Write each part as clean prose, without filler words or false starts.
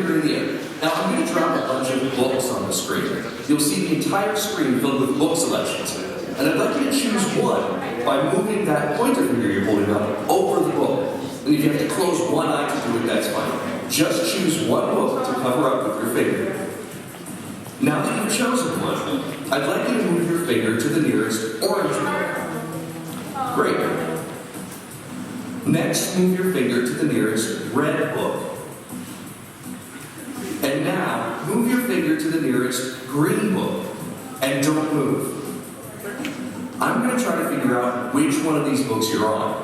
finger in the air. Now I'm going to drop a bunch of books on the screen. You'll see the entire screen filled with book selections. And I'd like you to choose one by moving that pointer finger you're holding up over the book. And if you have to close one eye to do it, that's fine. Just choose one book to cover up with your finger. Now that you've chosen one, I'd like you to move your finger to the nearest orange book. Great. Next, move your finger to the nearest red book. And now, move your finger to the nearest green book. And don't move. I'm going to try to figure out which one of these books you're on.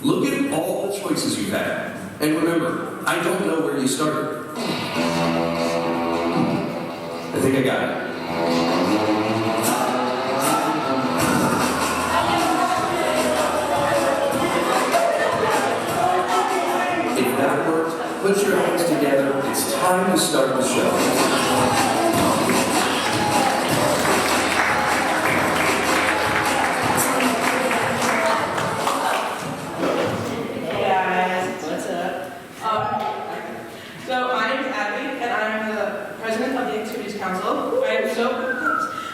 Look at all the choices you've had. And remember, I don't know where you started. I think I got it. If that worked, put your hands together. It's time to start the show.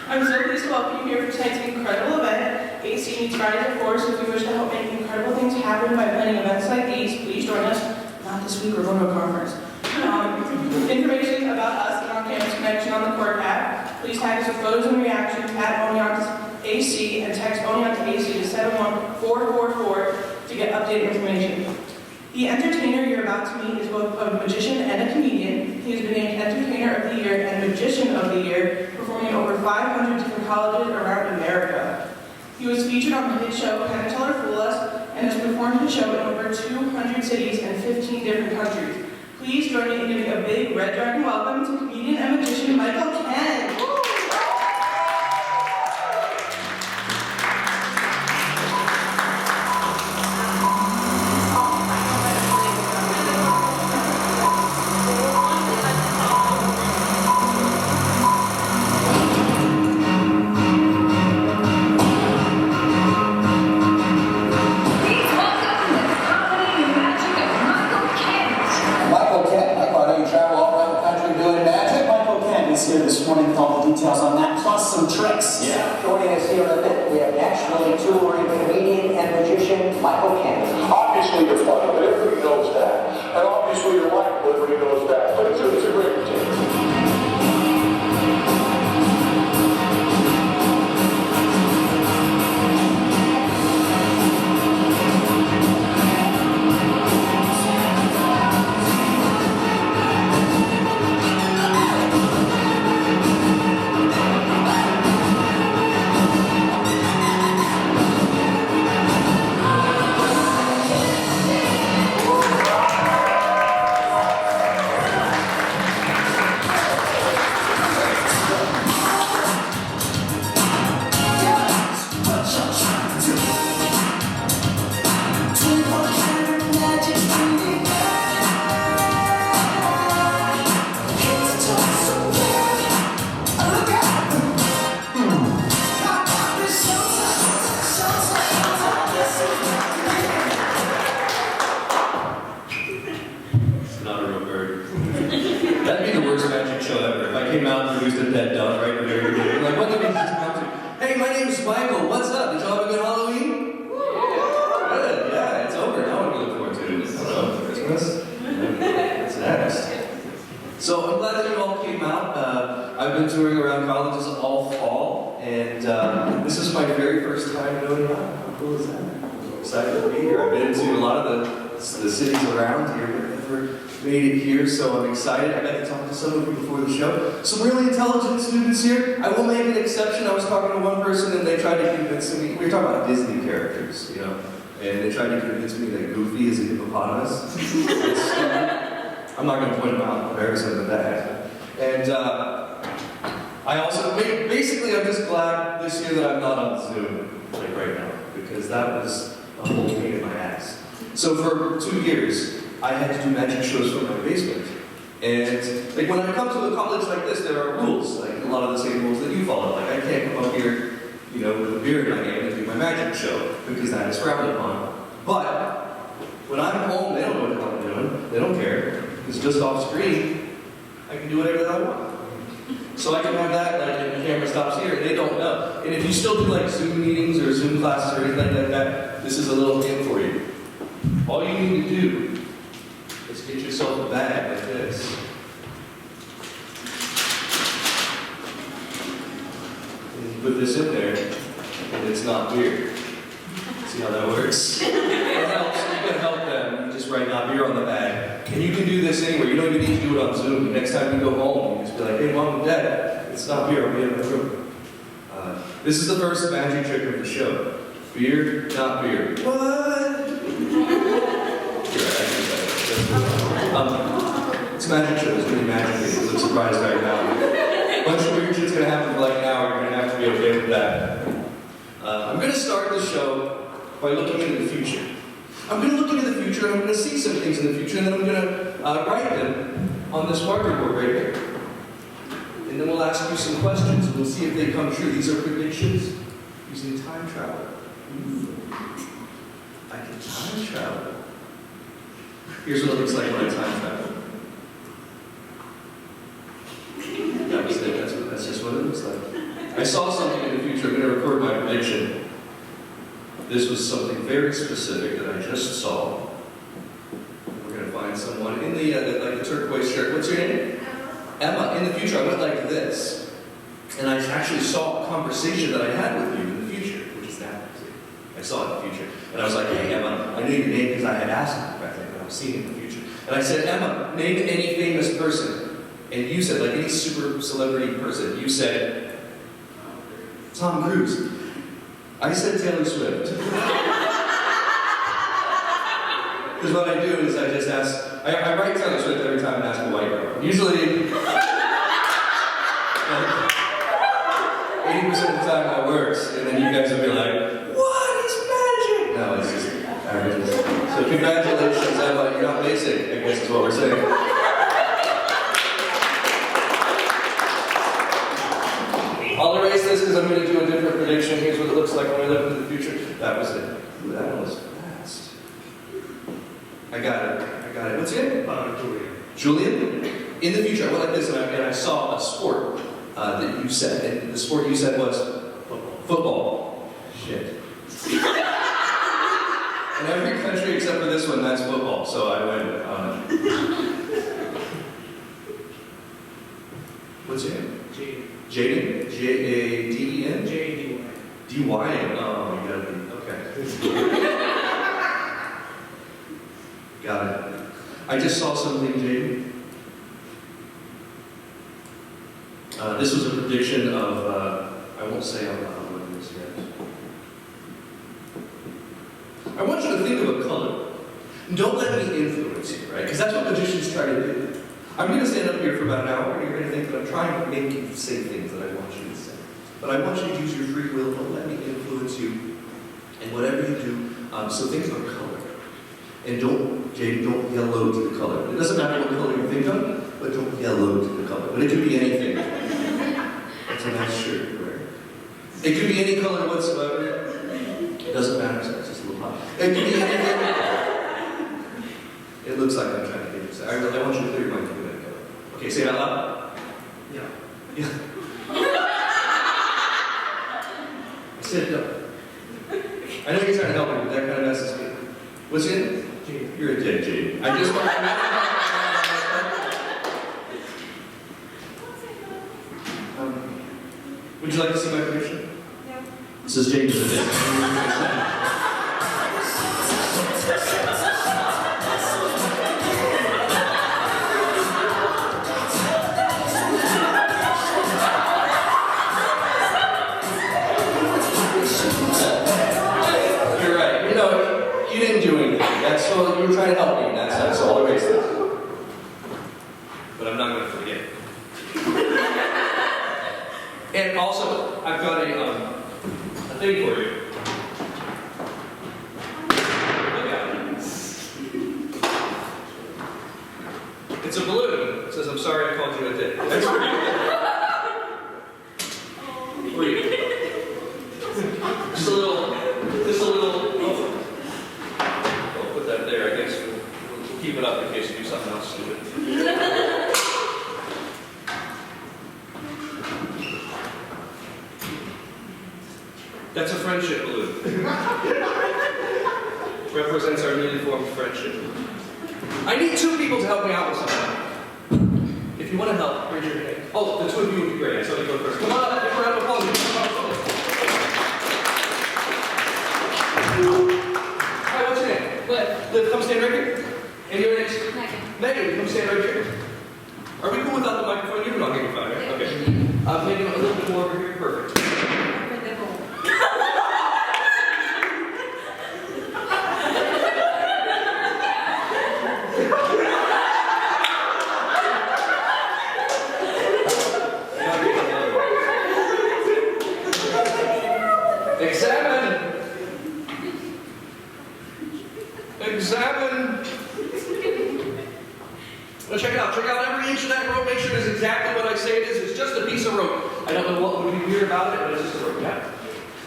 I'm so pleased to welcome you here for tonight's incredible event. AC meets Fridays at 4, so if you wish to help make incredible things happen by planning events like these, please join us. Not this week, we're going to a conference. Information about us and on-campus connection on the Court app. Please tag us with photos and reactions at Oneonta AC and text Oneonta AC to 71444 to get updated information. The entertainer you're about to meet is both a magician and a comedian. He has been named Entertainer of the Year and Magician of the Year, performing in over 500 different colleges around America. He was featured on the hit show Penn and Teller Fool Us and has performed his show in over 200 cities and 15 different countries. Please join me in giving a big Red Dragon welcome to comedian and magician Michael Ken. On that, plus some tricks. Yeah. Joining us here in a bit, we have nationally touring comedian and magician Michael Ken. Obviously you're funny, but everybody knows that. And obviously you're likable, everybody knows that. But it's a great routine. Hey, my name's Michael. What's up? Did y'all have a good Halloween? Good. Yeah, it's over. Now what do we look forward to? Christmas? What's next? So I'm glad that you all came out. I've been touring around colleges all fall, and this is my very first time doing it. How cool is that? I'm excited to be here. I've been to a lot of the cities around here, but never made it here, so I'm excited. I got to talk to some of you before the show. Some really intelligent students here. I will make an exception. I was talking to one person and they tried to convince me, we were talking about Disney characters, you know, and they tried to convince me that Goofy is a hippopotamus. I'm not going to point them out, embarrass them with that. And I also, basically I'm just glad this year that I'm not on Zoom, like right now, because that was a whole pain in my ass. So for 2 years, I had to do magic shows from my basement. And like when I come to a college like this, there are rules, like a lot of the same rules that you follow. Like I can't come up here, you know, with a beer in my hand and do my magic show, because that is frowned upon. But when I'm home, they don't know what the hell I'm doing. They don't care. It's just off screen. I can do whatever I want. So I can have that, like, if the camera stops here, they don't know. And if you still do, like, Zoom meetings or Zoom classes or anything like that, this is a little hint for you. All you need to do is get yourself a bag like this. And you put this in there, and it's not beer. See how that works? It helps. You can help them. You just write "not beer" on the bag. And you can do this anywhere. You don't even need to do it on Zoom. The next time you go home, you just be like, "Hey, Mom and Dad, it's not beer. I'll be in the room." This is the first magic trick of the show. Beer, not beer. What? It's magic show. It's really magic. You look surprised right now. A bunch of weird shit's going to happen for like an hour. You're going to have to be okay with that. I'm going to start the show by looking into the future. I'm going to look into the future, and I'm going to see some things in the future, and then I'm going to write them on this marker board right here. And then we'll ask you some questions, and we'll see if they come true. These are predictions using time travel. Ooh. I can time travel. Here's what it looks like when I time travel. That was it. That's just what it looks like. I saw something in the future. I'm going to record my prediction. This was something very specific that I just saw. We're going to find someone in the like the turquoise shirt. What's your name? Emma. In the future, I went like this, and I actually saw a conversation that I had with you in the future, which is that. I saw it in the future, and I was like, "Hey, Emma, I knew your name because I had asked you back then, but I was seeing it in the future." And I said, "Emma, name any famous person," and you said, like any super celebrity person, you said Tom Cruise. I said Taylor Swift. Because what I do is I just ask, I write Taylor Swift every time and ask a white girl. Usually, 80% of the time that works, and then you guys will be like, "What? It's magic!" No, it's just averages. So congratulations, Emma, you're not basic, I guess is what we're saying. I'll erase this because I'm going to do a different prediction. Here's what it looks like when we look into the future. That was it. Ooh, that one was fast. I got it. What's your name? Julian. Julian? In the future, I went like this and I saw a sport that you said. And the sport you said was? Football. Shit. In every country except for this one, that's football. So I went. What's your name? Jaden. Jaden? J-A-D-E-N? J-A-D-Y. D-Y-N? Oh, you gotta be, okay. Got it. I just saw something, Jaden. This was a prediction of, I won't say out loud what it is yet. I want you to think of a color. Don't let me influence you, right? Because that's what magicians try to do. I'm going to stand up here for about an hour, and you're going to think that I'm trying to make you say things that I want you to say. But I want you to use your free will. Don't let me influence you. And whatever you do, so things are colored. And Jaden, don't yellow to the color. It doesn't matter what color you think of, but don't yellow to the color. But it could be anything. That's a nice shirt, right? It could be any color whatsoever. It doesn't matter, so it's just a little hot. It could be anything. It looks like I'm trying to get you to say. I want you to clear your mind. Okay, say it out loud. Yeah. Yeah. I said no. I know you're trying to help me, but that kind of messes me. What's your name? Jade. You're a dick, Jade. I just want would you like to see my prediction? No. This is Jade to the dick. That's so you were trying to help me in that sense, so I'll erase this. But I'm not going to forget. And also, I've got a thing for you. Look at it. It's a balloon. It says, "I'm sorry I called you a dick." That's for you. For you. Just a little. There, I guess we'll keep it up in case you do something else stupid. friendship balloon. Represents our newly formed friendship. I need 2 people to help me out with something. If you want to help, raise your hand. Oh, the 2 of you would be great. I saw you go first. Come on, give a round of applause. Hi, what's your name? Liv. Liv, come stand right here. And your name's? Megan. Megan, come stand right here. Are we cool without the microphone? You're not getting fine, right? Okay. Megan, a little bit more over here. Perfect. Examine. Well, check it out. Check out every inch of that rope. Make sure it's exactly what I say it is. It's just a piece of rope. I don't know what would be weird about it, but it's just a rope. Yeah.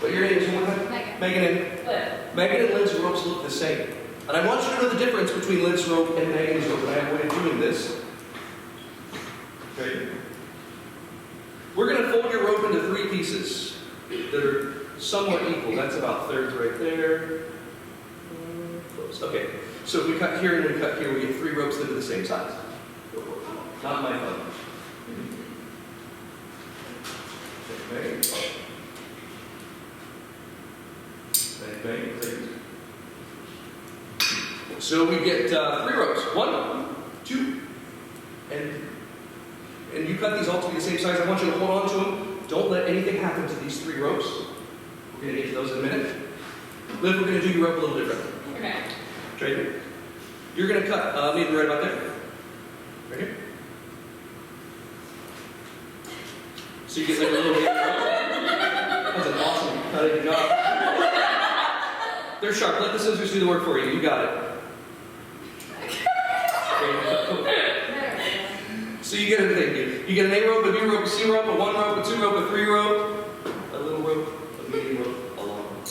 But your name is one more time? Megan and Liv. Megan and Liv's ropes look the same. And I want you to know the difference between Liv's rope and Megan's rope. And I have a way of doing this. Okay. We're going to fold your rope into 3 pieces that are somewhat equal. That's about 1/3 right there. Close. Okay. So if we cut here and we cut here, we get 3 ropes that are the same size. Not my fun. Okay. Bang, bang. So we get 3 ropes. 1, 2, and you cut these all to be the same size. I want you to hold on to them. Don't let anything happen to these 3 ropes. We're going to get to those in a minute. Liv, we're going to do your rope a little different. Okay. Right here. You're going to cut, maybe right about there. Right here. So you get like a little bit. That was an awesome cutting job. They're sharp. Let the scissors do the work for you. You got it. So you get everything. You get an A rope, a B rope, a C rope, a 1 rope, a 2 rope, a 3 rope, a little rope, a medium rope, a long rope.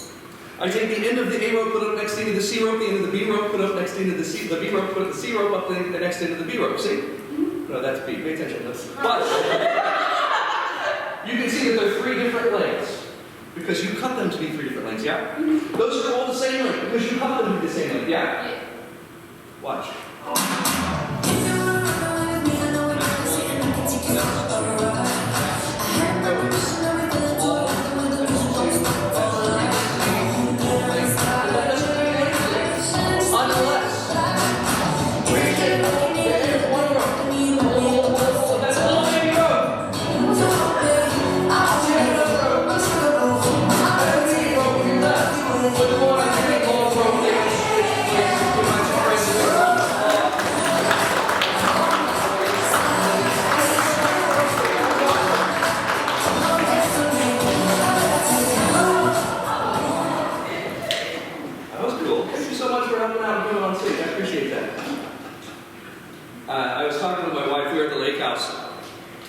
I take the end of the A rope, put it up next to the C rope, the end of the B rope, put it up next to the C, the B rope, put the C rope up the next end of the B rope. See? No, that's B. Pay attention. But you can see that they're 3 different lengths because you cut them to be 3 different lengths. Yeah? Those are all the same length because you cut them to be the same length. Yeah? Watch.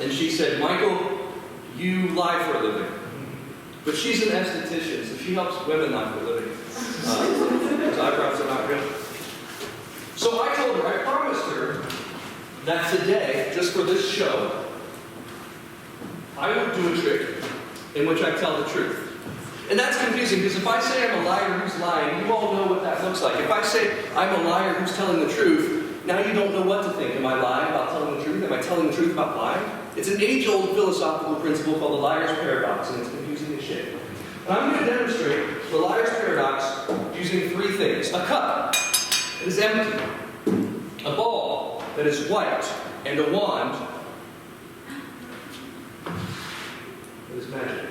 And she said, Michael, you lie for a living. But she's an esthetician, so she helps women lie for a living. Those eyebrows are not real. So I told her, I promised her that today, just for this show, I would do a trick in which I tell the truth. And that's confusing, because if I say I'm a liar who's lying, you all know what that looks like. If I say I'm a liar who's telling the truth, now you don't know what to think. Am I lying about telling the truth? Am I telling the truth about lying? It's an age-old philosophical principle called the liar's paradox, and it's confusing as shit. And I'm going to demonstrate the liar's paradox using 3 things. A cup that is empty, a ball that is white, and a wand that is magic.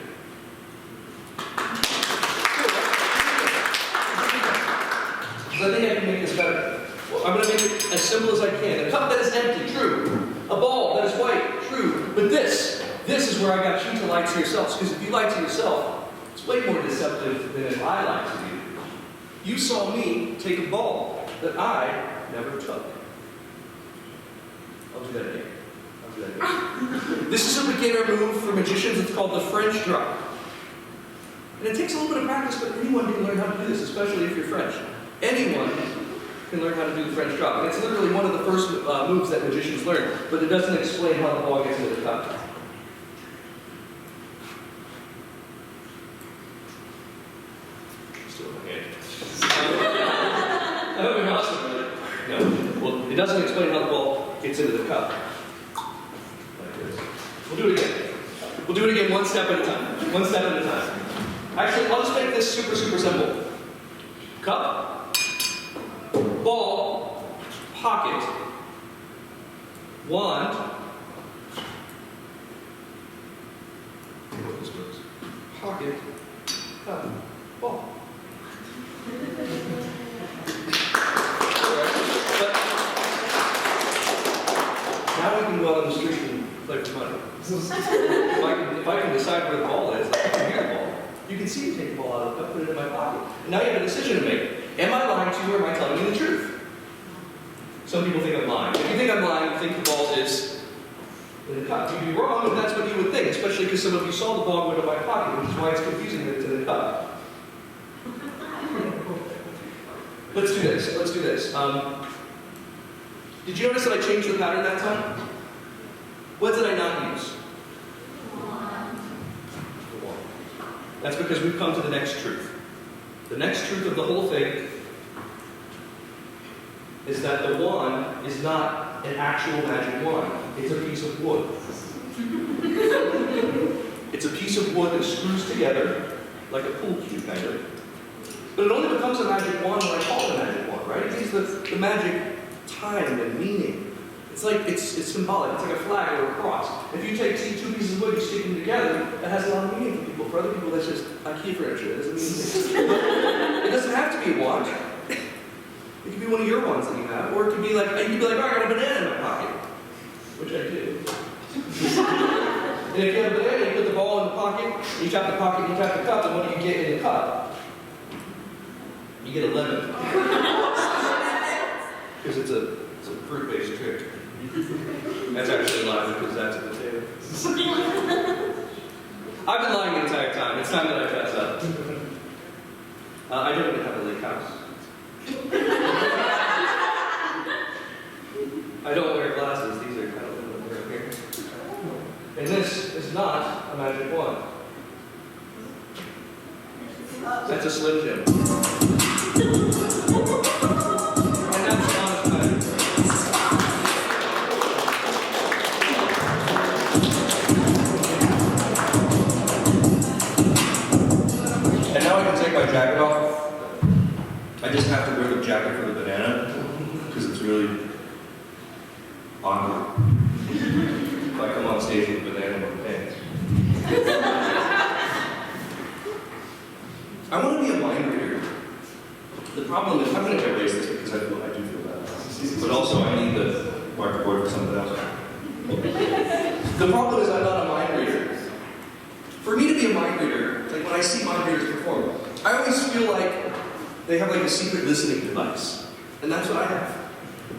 Because I think I can make this better. Well, I'm going to make it as simple as I can. A cup that is empty, true. A ball that is white, true. But this is where I got you to lie to yourselves. Because if you lie to yourself, it's way more deceptive than if I lied to you. You saw me take a ball that I never took. I'll do that again. This is a beginner move for magicians. It's called the French drop. And it takes a little bit of practice, but anyone can learn how to do this, especially if you're French. Anyone can learn how to do the French drop. And it's literally one of the first moves that magicians learn, but it doesn't explain how the ball gets into the cup. doesn't explain how the ball gets into the cup. Like this. We'll do it again. We'll do it again one step at a time. One step at a time. Actually, I'll just make this super, super simple. Cup, ball, pocket, wand, pocket, cup, ball. But now we can go out on the street and play for money. If I can decide where the ball is, I can hear the ball. You can see me take the ball out of the cup, put it in my pocket. And now you have a decision to make. Am I lying to you or am I telling you the truth? Some people think I'm lying. If you think I'm lying, you think the ball is in the cup. You'd be wrong if that's what you would think, especially because some of you saw the ball go into my pocket, which is why it's confusing that it's in the cup. Let's do this. Let's do this. Did you notice that I changed the pattern that time? What did I not use? The one. That's because we've come to the next truth. The next truth of the whole thing is that the wand is not an actual magic wand. It's a piece of wood. It's a piece of wood that screws together like a pool cue, kind of. But it only becomes a magic wand when I call it a magic wand, right? It gives the magic time and meaning. It's like, it's symbolic. It's like a flag or a cross. If you take two pieces of wood, you stick them together, it has a lot of meaning for people. For other people, that's just IKEA furniture. It doesn't mean anything. It doesn't have to be a wand. It could be one of your ones that you have. Or it could be like, oh, I got a banana in my pocket. Which I do. And if you have a banana, you put the ball in the pocket, you tap the pocket, you tap the cup, and what do you get in the cup? You get a lemon. Because it's a fruit-based trick. That's actually a lie because that's a potato. I've been lying the entire time. It's time that I fess up. I don't even have a lake house. I don't wear glasses. These are kind of what I'm wearing here. And this is not a magic wand. That's a Slim Jim. And that's not a magic wand. And now I can take my jacket off. I just have to wear the jacket for the banana because it's really awkward if I come on stage with a banana in my pants. I want to be a mind reader. The problem is, I'm going to erase this because I do feel bad. But also, I need the marker board for something else. The problem is, I'm not a mind reader. For me to be a mind reader, like when I see mind readers perform, I always feel like they have like a secret listening device. And that's what I have.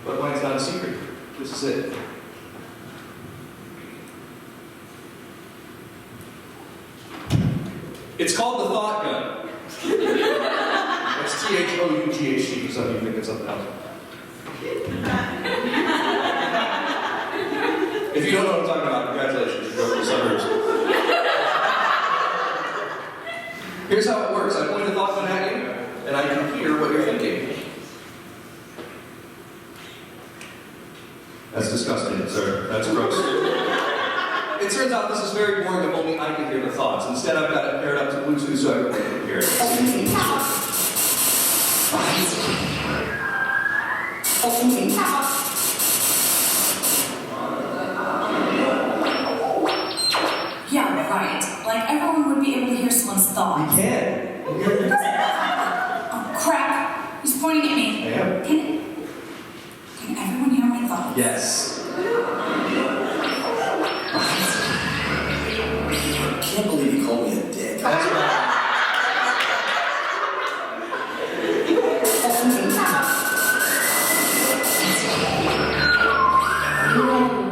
But mine's not a secret. This is it. It's called the thought gun. It's THOUGHT for some of you think it's something else. If you don't know what I'm talking about, congratulations, you drove to the suburbs. Here's how it works. I point the thought gun at you, and I can hear what you're thinking. That's disgusting, sir. That's gross. It turns out this is very boring if only I can hear the thoughts. Instead, I've got it paired up to Bluetooth so everyone can hear it. Yeah, right. Like everyone would be able to hear someone's thoughts. We can. Oh, crap. He's pointing at me. I am. Can everyone hear my thoughts? Yes. I can't believe you called me a dick. That's right.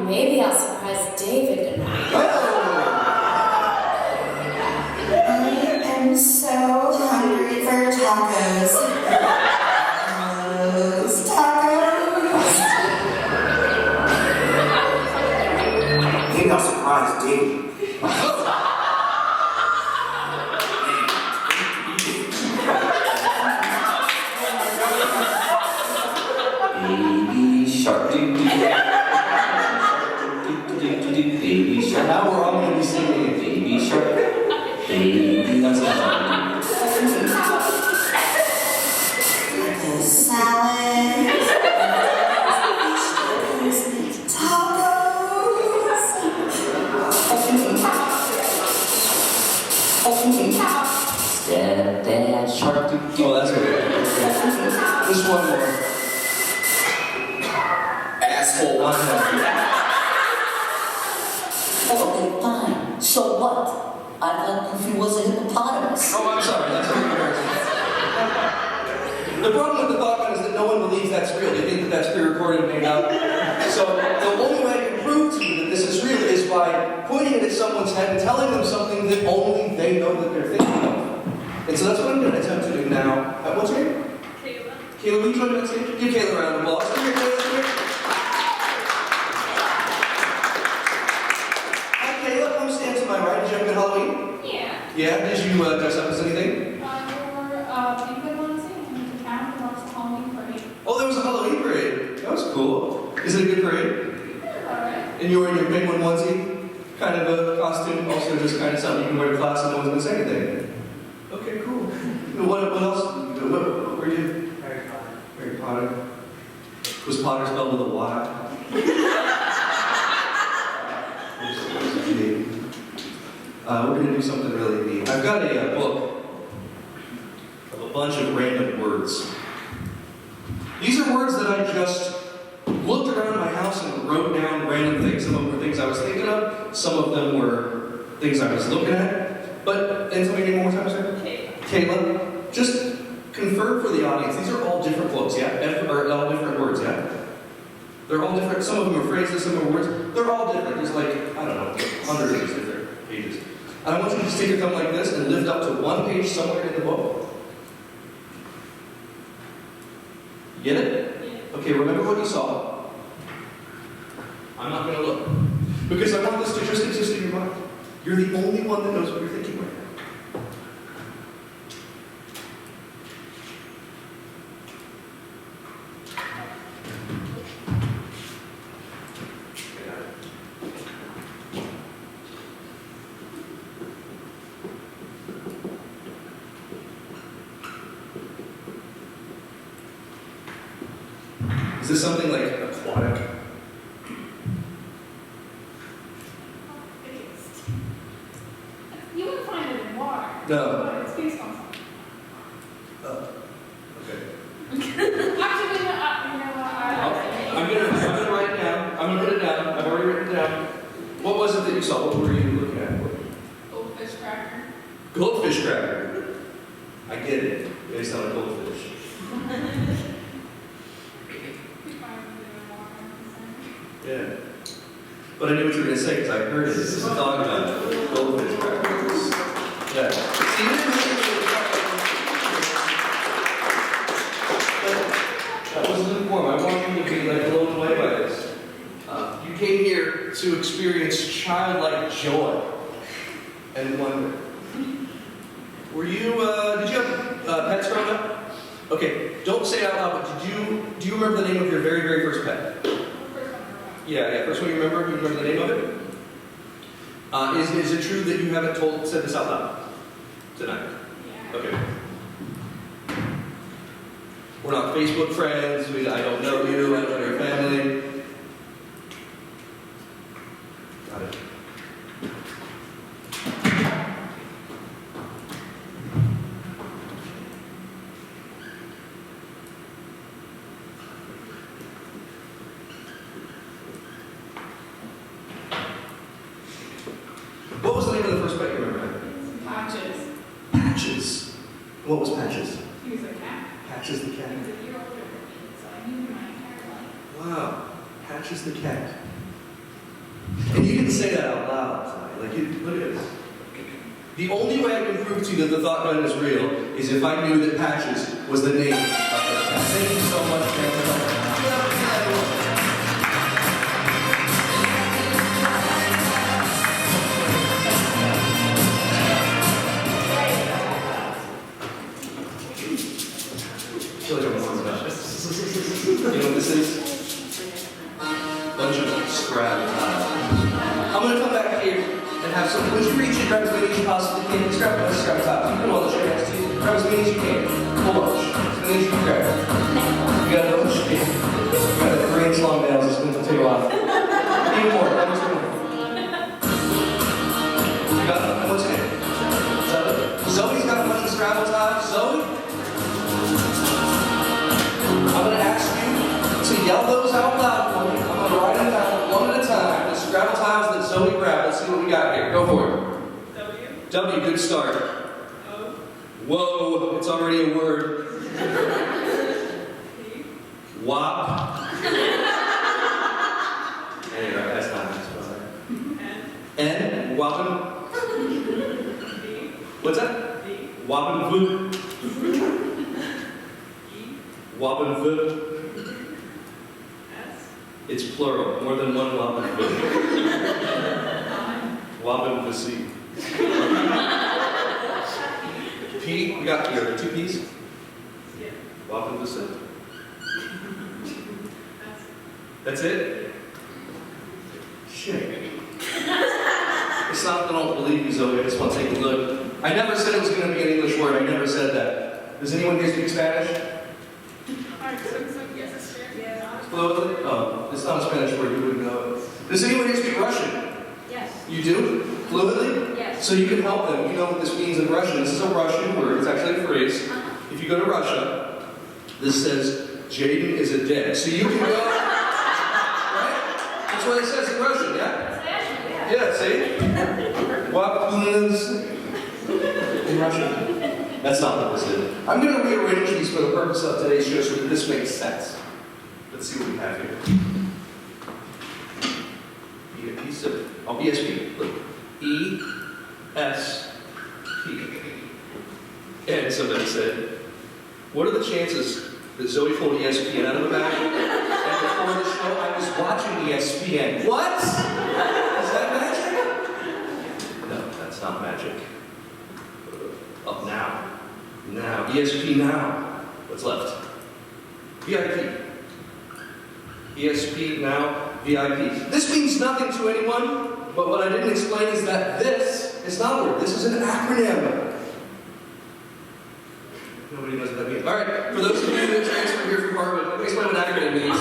Maybe I'll surprise David tonight. I am so hungry for tacos. Tacos. Maybe I'll surprise David. Baby shark. And now we're all going to be singing a Baby Shark. Baby, that's not Salad. Dad, shark. Oh, that's okay. Just one more. Asshole. Okay, fine. So what? I thought Goofy was a hippopotamus. Oh, I'm sorry. That's embarrassing. The problem with the thought gun is that no one believes that's real. They think that that's pre-recorded and made up. So the only way I can prove to you that this is real is by pointing it at someone's head and telling them something that only they know that they're thinking of. And so that's what I'm going to attempt to do now. What's your name? Kayla. Kayla, will you join me on stage? Give Kayla a round of applause. Come here, Kayla. Come here. Hi, Kayla. Come stand to my right. Did you have a good Halloween? Yeah. Yeah? Did you dress up as anything? People want to see him to town to watch the Halloween parade. Oh, there was a Halloween parade. That was cool. Is it a good parade? Alright. And you were in your penguin onesie? Kind of a costume, also just kind of something you can wear to class and no one's going to say anything. Okay, cool. What else? What were you? Harry Potter. Harry Potter. Was Potter spelled with a Y? We're going to do something really neat. I've got a book of a bunch of random words. These are words that I just looked around my house and wrote down random things. Some of them were things I was thinking of. Some of them were things I was looking at. But, and tell me your name one more time, sir? Kayla. Just confirm for the audience, these are all different quotes, yeah? Or all different words, yeah? They're all different. Some of them are phrases, some of them are words. They're all different. There's like, I don't know, hundreds of these different pages. And I want you to just take your thumb like this and lift up to one page somewhere in the book. You get it? Yeah. Okay, remember what you saw. I'm not going to look. Because I want this to just exist in your mind. You're the only one that knows what you're thinking right now. Is this something like aquatic? You wouldn't find it in water. No. But it's based on something. Okay. Actually, you know what? I'm gonna write it down. I'm gonna put it down. I've already written it down. What was it that you saw? What were you looking at? Goldfish cracker. Goldfish cracker. I get it. Based on a goldfish. Yeah. But I knew what you were going to say because I heard it. This is a dog gun. Goldfish crackers. Yeah. See, you didn't really that wasn't the form. I want you to be like blown away by this. You came here to experience childlike joy and wonder. Were you, did you have pets growing up? Okay, don't say it out loud, but do you remember the name of your very, very first pet? Yeah, first one you remember? You remember the name of it? Is it true that you haven't said this out loud tonight? Yeah. Okay. We're not Facebook friends. I don't know you. I don't know your family. Got it. What was the name of the first pet you remember? Patches. Patches. What was Patches? He was a cat. Patches the cat. He was a year older than me, so I knew him my entire life. Wow. Patches the cat. And you didn't say that out loud tonight. Like, look at this. The only way I can prove to you that the thought gun is real is if I knew that Patches was the name of the cat. Thank you so much, man. I feel like I'm warmed up. You know what this is? Bunch of scrap. I'm gonna come back here have some. Would you reach and grab as many as you possibly can? Just grab a scrap top. You can hold the chair next to you. Grab as many as you can. Whole bunch. As many as you can grab. You got a bunch. You got a 3-inch long nails. It's going to take a while. Even more. That was more. You got it? What's your name? Zoe? Zoe's got a bunch of Scrabble ties. Zoe? I'm going to ask you to yell those out loud for me. I'm going to write them down one at a time. The Scrabble tiles that Zoe grabbed. Let's see what we got here. Go for it. W, good start. Whoa, it's already a word. Wop. Anyway, that's not nice, was it? N, whoppin'. What's that? Whoppin' food. Whoppin' food. It's plural, more than one whoppin' food. Whoppin' food. P, we got here, 2 P's? Yeah. Whoppin' food. That's it? Shit. It's not that I don't believe you, Zoe. I just want to take a look. I never said it was going to be an English word. I never said that. Does anyone here speak Spanish? Fluently? Oh, it's not a Spanish word. You wouldn't know it. Does anyone here speak Russian? Yes. You do? Fluently? Yes. So you can help them. You know what this means in Russian. This is a Russian word. It's actually a phrase. If you go to Russia, this says, Jaden is a dick. So you can go... That's what it says in Russian, yeah? Yeah, see? What is in Russian? That's not what this is. I'm going to rearrange these for the purpose of today's show so that this makes sense. Let's see what we have here. ESP. Look. E-S-P. And somebody said, what are the chances that Zoe pulled ESPN out of the bag? And before the show, I was watching ESPN. What? Is that magic? No, that's not magic. Up now. Now. ESP now. What's left? VIP. ESP now. VIP. This means nothing to anyone, but what I didn't explain is that this is not a word. This is an acronym. Nobody knows what that means. All right, for those of you that transfer here from Harvard, let me explain what acronym means.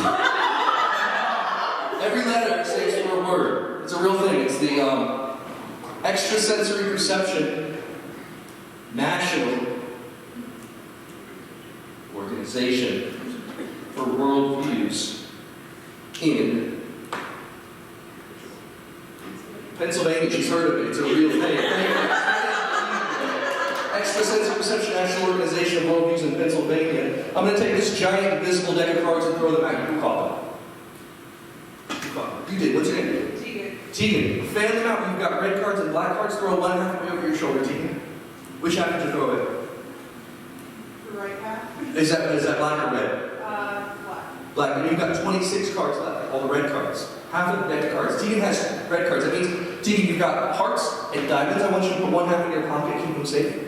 Every letter stands for a word. It's a real thing. It's the extrasensory perception national organization for worldviews in Pennsylvania. She's heard of it. It's a real thing. Extrasensory Perception National Organization of Worldviews in Pennsylvania. I'm going to take this giant invisible deck of cards and throw them at you. Who caught them? You did. What's your name? Tegan. Fan them out. You've got red cards and black cards. Throw one halfway over your shoulder, Tegan. Which half did you throw away? The right half. Is that black or red? Black. Black. And you've got 26 cards left. All the red cards. Half of the deck of cards. Tegan has red cards. That means, Tegan, you've got hearts and diamonds. I want you to put one half in your pocket. Keep them safe.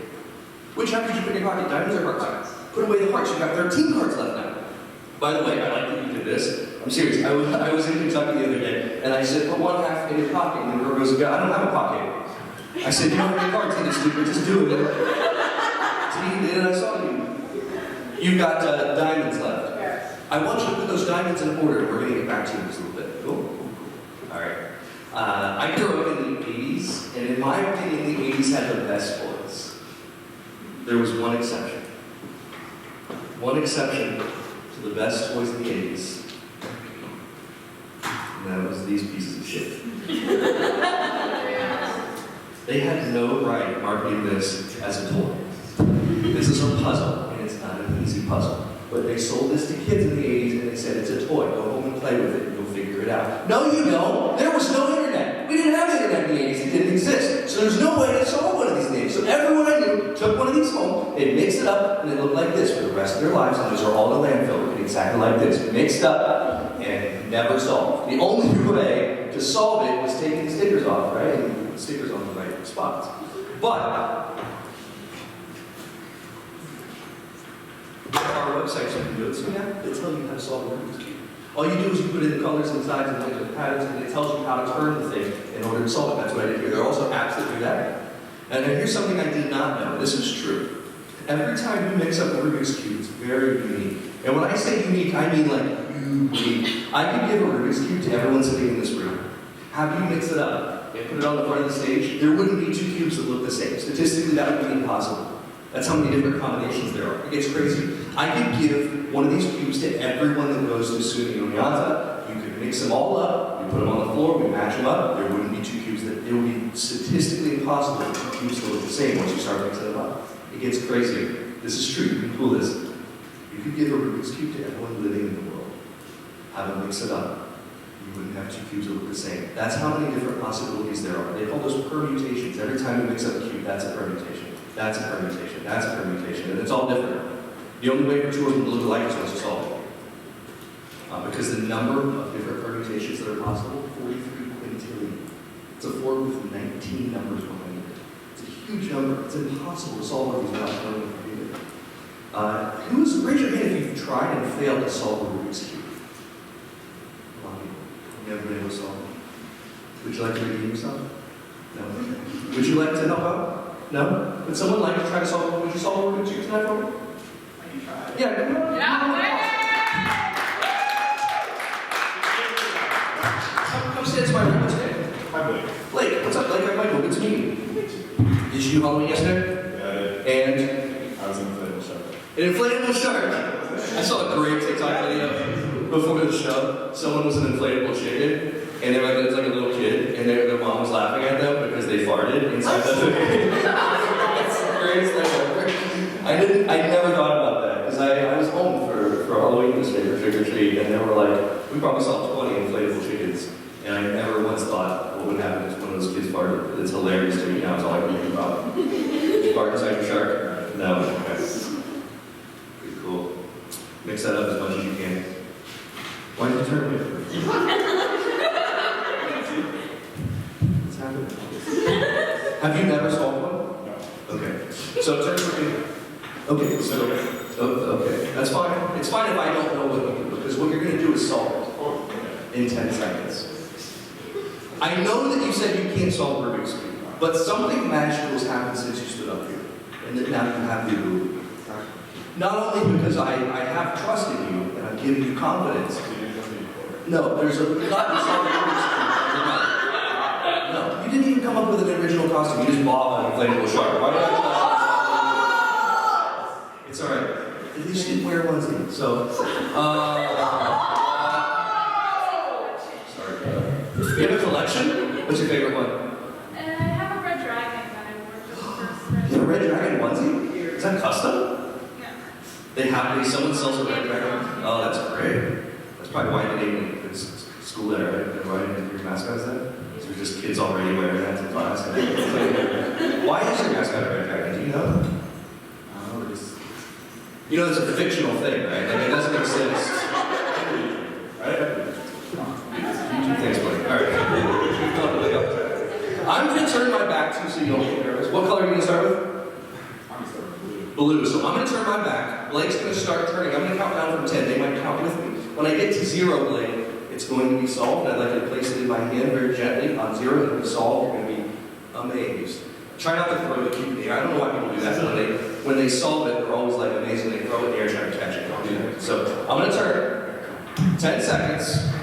Which half did you put in your pocket? Diamonds or hearts? Put away the hearts. You've got 13 cards left now. By the way, I like that you did this. I'm serious. I was in Kentucky the other day, and I said, put one half in your pocket. And the girl goes, I don't have a pocket. I said, you don't have any cards in this stupid. Just do it. Tegan did it. I saw you. You've got diamonds left. I want you to put those diamonds in order. We're going to get back to you in just a little bit. Cool. All right. I grew up in the 80s, and in my opinion, the 80s had the best toys. There was one exception. One exception to the best toys in the 80s. And that was these pieces of shit. They had no right marketing this as a toy. This is a puzzle, and it's not an easy puzzle. But they sold this to kids in the 80s, and they said, it's a toy. Go home and play with it, and you'll figure it out. No, you don't. There was no internet. We didn't have internet in the 80s. It didn't exist. So there's no way to solve one of these things. So everyone I knew took one of these home, they mixed it up, and it looked like this for the rest of their lives, and those are all in the landfill, looking exactly like this. Mixed up, and never solved. The only way to solve it was taking the stickers off, right? And put the stickers on the right spots. But our websites, you can do it, so yeah, they tell you how to solve the Rubik's Cube. All you do is you put in the colors and sides and the patterns, and it tells you how to turn the thing in order to solve it. That's what I did here. There are also apps that do that. And then here's something I did not know. This is true. Every time you mix up a Rubik's Cube, it's very unique. And when I say unique, I mean like unique. I could give a Rubik's Cube to everyone sitting in this room. Have you mix it up and put it on the front of the stage? There wouldn't be two cubes that look the same. Statistically, that would be impossible. That's how many different combinations there are. It gets crazy. I could give one of these cubes to everyone that goes to SUNY Oneonta. You could mix them all up, you put them on the floor, we match them up. There wouldn't be two cubes that, it would be statistically impossible for two cubes to look the same once you start mixing them up. It gets crazy. This is true, you can cool this. You could give a Rubik's Cube to everyone living in the world. Have them mix it up. You wouldn't have two cubes that look the same. That's how many different possibilities there are. They call those permutations. Every time you mix up a cube, that's a permutation. That's a permutation. That's a permutation. And it's all different. The only way for two of them to look alike is once you solve it. Because the number of different permutations that are possible, 43 quintillion. It's a 4 with 19 numbers behind it. It's a huge number. It's impossible to solve all these without knowing the computer. Raise your hand if you've tried and failed to solve a Rubik's Cube. A lot of people. You haven't been able to solve it. Would you like to redeem yourself? No? Would you like to help out? No? Would someone like to try to solve it? Would you solve a Rubik's Cube tonight for me? I can try. Yeah, come on. Come sit to my room. What's your name? Hi, Blake. Blake, what's up, Blake? I'm Michael. Good to meet you. Did you do Halloween yesterday? Yeah, And I was in the inflatable shark. an inflatable shark. I saw a great TikTok video before the show. Someone was an inflatable chicken, and they were like, it was like a little kid, and their mom was laughing at them because they farted inside the thing. It's the greatest thing ever. I never thought about that because I was home for Halloween this year for trick or treat, and they were like, we probably saw 20 inflatable chickens, and I never once thought what would happen if one of those kids farted. It's hilarious to me now. It's all I can think about. Did you fart inside your shark? No. Okay. Pretty cool. Mix that up as much as you can. Why did you turn away from me? What's happening? Have you never solved one? No. Okay. So turn for me. Okay, so, okay. That's fine. It's fine if I don't know what you do, because what you're going to do is solve it in 10 seconds. I know that you said you can't solve Rubik's Cube, but something magical has happened since you stood up here, and that now you have the ability. Not only because I have trust in you, and I've given you confidence. No, there's a lot to solve Rubik's Cube. No, you didn't even come up with an original costume. You just bought an inflatable shark. Why did I trust you? It's all right. At least you didn't wear a onesie. So, sorry. You have a collection? What's your favorite one? I have a red dragon that I wore for the first red. You have a red dragon onesie? Is that custom? Yeah. Someone sells a red dragon? Oh, that's great. That's probably why they named it school there, right? And why didn't your mascot that? So there's just kids already wearing that to class. Why is your mascot a red dragon? Do you know? You know, it's a fictional thing, right? Like, it doesn't exist. Right? Thanks, buddy. All right. I'm going to turn my back to you so you don't get nervous. What color are you going to start with? I'm gonna start with blue. Blue. So I'm going to turn my back. Blake's going to start turning. I'm going to count down from 10. They might count with me. When I get to 0, Blake, it's going to be solved. I'd like you to place it in my hand very gently. On 0, it'll be solved. You're going to be amazed. Try not to throw the cube in the air. I don't know why people do that. When they solve it, they're always like amazing. They throw it in the air trying to catch it. Don't do that. So I'm going to turn. 10 seconds.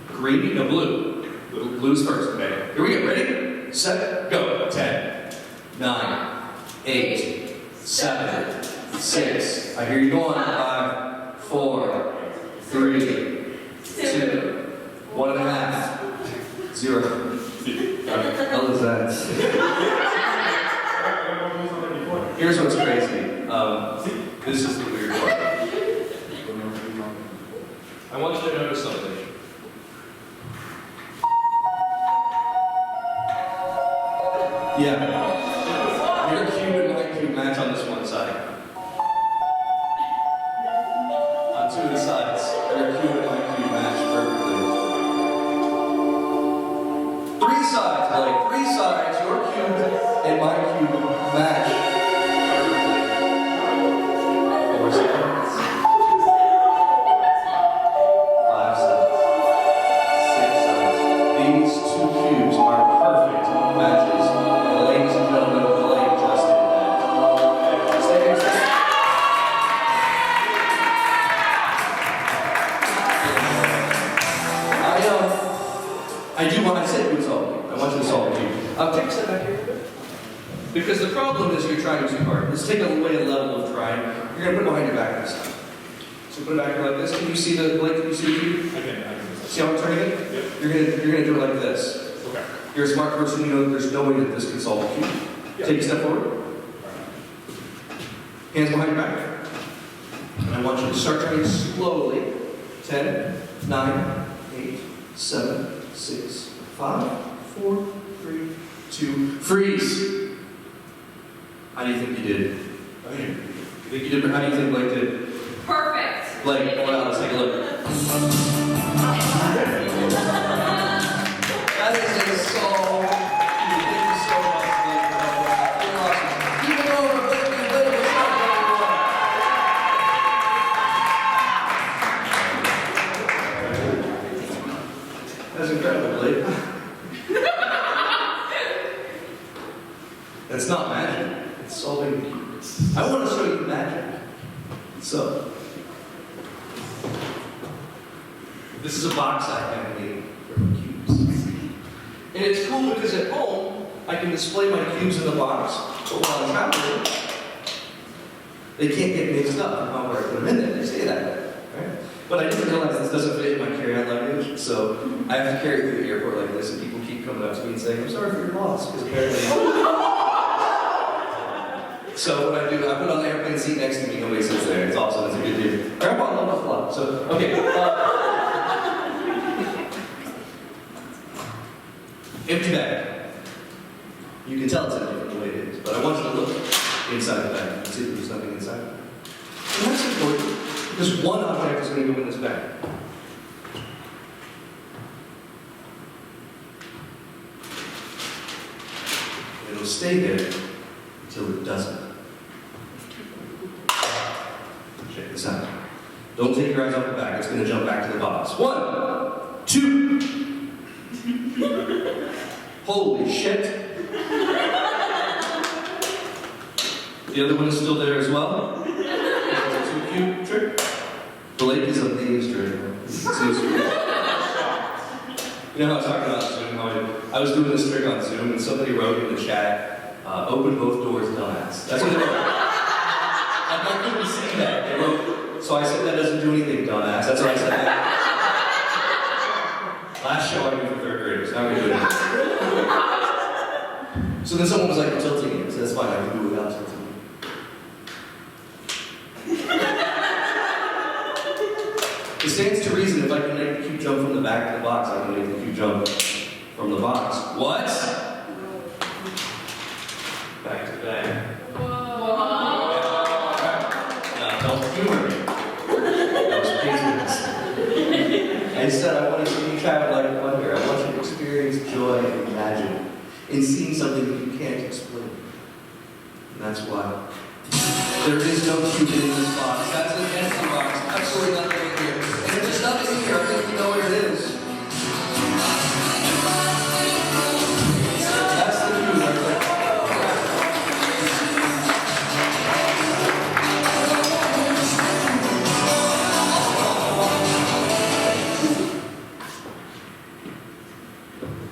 Green, no, blue. Blue's first. Okay. Here we go. Ready? Set, go. 10, 9, 8, 7, 6. I hear you going. 5, 4, 3, 2, 1.5, 0. What the hell is that? Here's what's crazy. This is the weird part. I want you to notice something. Yeah. Your cube and my cube match on this one side. On 2 of the sides, your cube and my cube match perfectly. 3 sides, Blake. 3 sides, your cube and my cube match perfectly. 4 seconds. 5 two cubes are perfect matches. And ladies and gentlemen, Blake just did that. Stay here, stay here. I said you would solve it. I want you to solve it. Take a step back here a bit. Because the problem is you're trying too hard. Let's take away a level of trying. You're going to put it behind your back this time. So put it back here like this. Can you see the, Blake, can you see the cube? I can. See how I'm turning it? Yep. You're gonna do it like this. Okay. You're a smart person, you know that there's no way that this can solve a cube. Yep. Take a step forward. Hands behind your back. And I want you to start trying slowly. 10, 9, 8, 7, 6, 5, 4, 3, 2, freeze! How do you think you did? You think you did, how do you think Blake did? Perfect. Blake, well, let's take a look. That is a solve. Thank you so much, Blake, for helping out. You're awesome. Keep it over, Blake, you better be That's incredible, Blake. That's not magic. It's solving cubes. I want to show you magic. So, this is a box I have made for cubes. And it's cool because at home, I can display my cubes in the box, but while I'm traveling, they can't get mixed up. I don't know where I put them in there. They say that, right? But I didn't realize this doesn't fit in my carry-on luggage, so I have to carry it through the airport like this, and people keep coming up to me and saying, "I'm sorry for your loss," because apparently. So what I do, I put on the airplane seat next to me, nobody sits there. It's awesome, it's a good deal. Grandpa loved a lot. So, okay. Empty bag. You can tell it's empty from the way it is, but I want you to look inside the bag and see if there's nothing inside. And that's important, because one object is going to go in this bag. And it'll stay there until it doesn't. Check this out. Don't take your eyes off the bag. It's going to jump back to the box. 1, 2. Holy shit. The other one is still there as well. It's a too cute trick. Blake is amazed right now. You know how I was talking about Zoom? How I was doing this trick on Zoom and somebody wrote in the chat, open both doors, dumbass. That's what they wrote. I couldn't see that. They wrote, so I said that doesn't do anything, dumbass. That's what I said. Last show I did for 3rd graders. Now we're doing it. So then someone was like, "You're tilting it." So that's fine, I can do it without tilting it. It stands to reason if I can make the cube jump from the back to the box, I can make the cube jump from the box. What? Back to back. Don't humor me. That was business. I said I want to see you travel like wonder. I want you to experience joy and imagine in seeing something that you can't explain. And that's why. There is no cube in this box. That's an empty box. Absolutely nothing in here. And if there's nothing in here, I think you know where it is. That's the cube right there.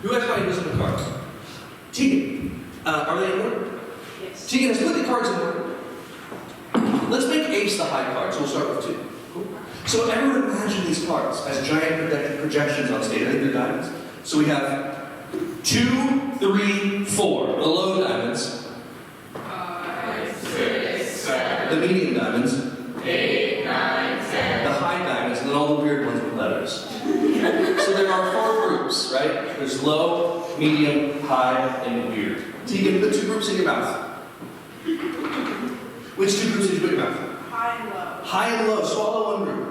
Who has my invisible cards? Tegan. Are they in order? Yes. Tegan, let's put the cards in order. Let's make ace the high card, so we'll start with 2. Cool. So everyone imagine these cards as giant projections on stage. I think they're diamonds. So we have 2, 3, 4. The low diamonds. 5, 6, 7. The medium diamonds. 8, 9, 10. The high diamonds, and then all the weird ones with letters. So there are 4 groups, right? There's low, medium, high, and weird. So you can put 2 groups in your mouth. Which 2 groups did you put in your mouth? High and low. High and low. Swallow 1 group.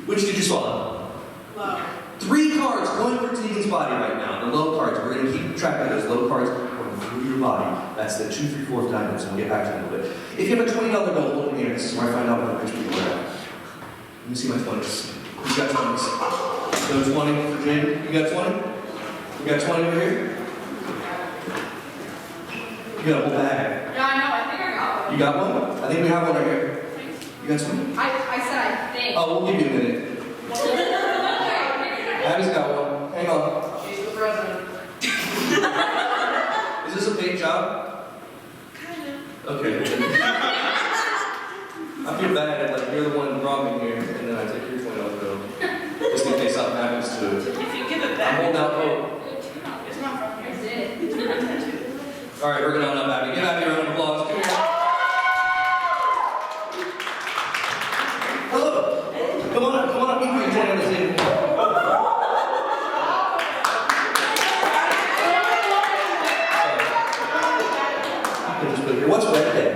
Which did you swallow? Low. 3 cards going for Tegan's body right now. The low cards. We're going to keep track of those low cards going through your body. That's the 2, 3, 4 diamonds, and we'll get back to that in a little bit. If you have a $20 bill, hold it in here. This is where I find out what rich people are at. Let me see my 20s. Who's got 20s? So 20 for Jane. You got 20? You got 20 over here? You got a whole bag. Yeah, I know. I think I got one. You got one? I think we have one right here. You got 20? I said I think. Oh, we'll give you a minute. Abby's got one. Hang on. She's the president. Is this a paid job? Kind of. Okay. I feel bad, like you're the one robbing here, and then I take your $20 bill. Just in case something happens to it. If you give it I'm back, holding out hope. it's not from here. Alright, we're going on up, Abby. Give Abby a round of applause. Come here. Hello. Come on up, you can join on the table. What's Red Day?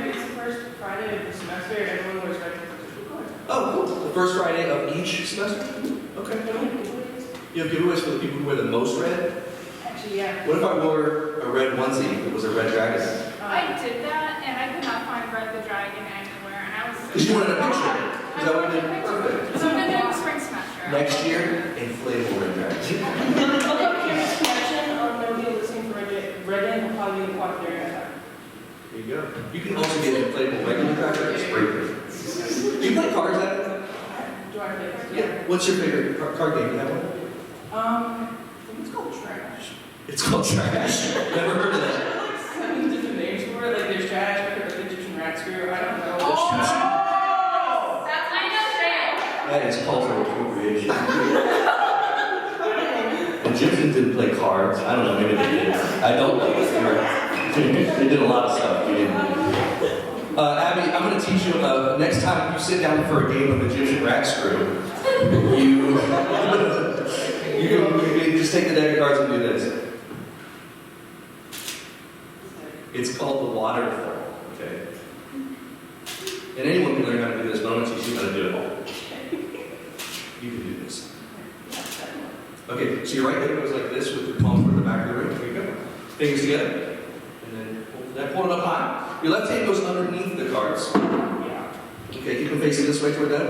It's the first Friday of the semester, everyone wears red for physical cards. Oh, cool. The first Friday of each semester? Okay. You have giveaways for the people who wear the most red? Actually, yeah. What if I wore a red onesie that was a red dragon? I did that, and I could not find Red the Dragon anywhere, and I was. Because you wanted a picture. Is that what you did? Perfect. So I'm gonna do the spring semester. Next year, inflatable red dragon. Look up Campus Connection, there will be a listing for red and will probably be quite during that time. There you go. You can also get inflatable regular dragon or spray paint. Do you play cards at it? Do I play this? Yeah. What's your favorite card game? Do you have one? I think it's called Trash. It's called Trash. Never heard of that. Like 7 different names for it. Like there's Trash, there's Egyptian Rat Screw. I don't know. Oh! That's I know that. That is cultural appropriation. Egyptians didn't play cards. I don't know, maybe they did. I don't know. They did a lot of stuff we didn't do. Abby, I'm going to teach you about next time you sit down for a game of Egyptian Rat Screw, you just take the deck of cards and do this. It's called the waterfall, okay? And anyone can learn how to do this, but I'm going to teach you how to do it all. You can do this. Okay, so your right leg goes like this with your palms toward the back of the ring. Here you go. Fingers together. And then pull it up high. Your left hand goes underneath the cards. Okay, keep them facing this way toward them.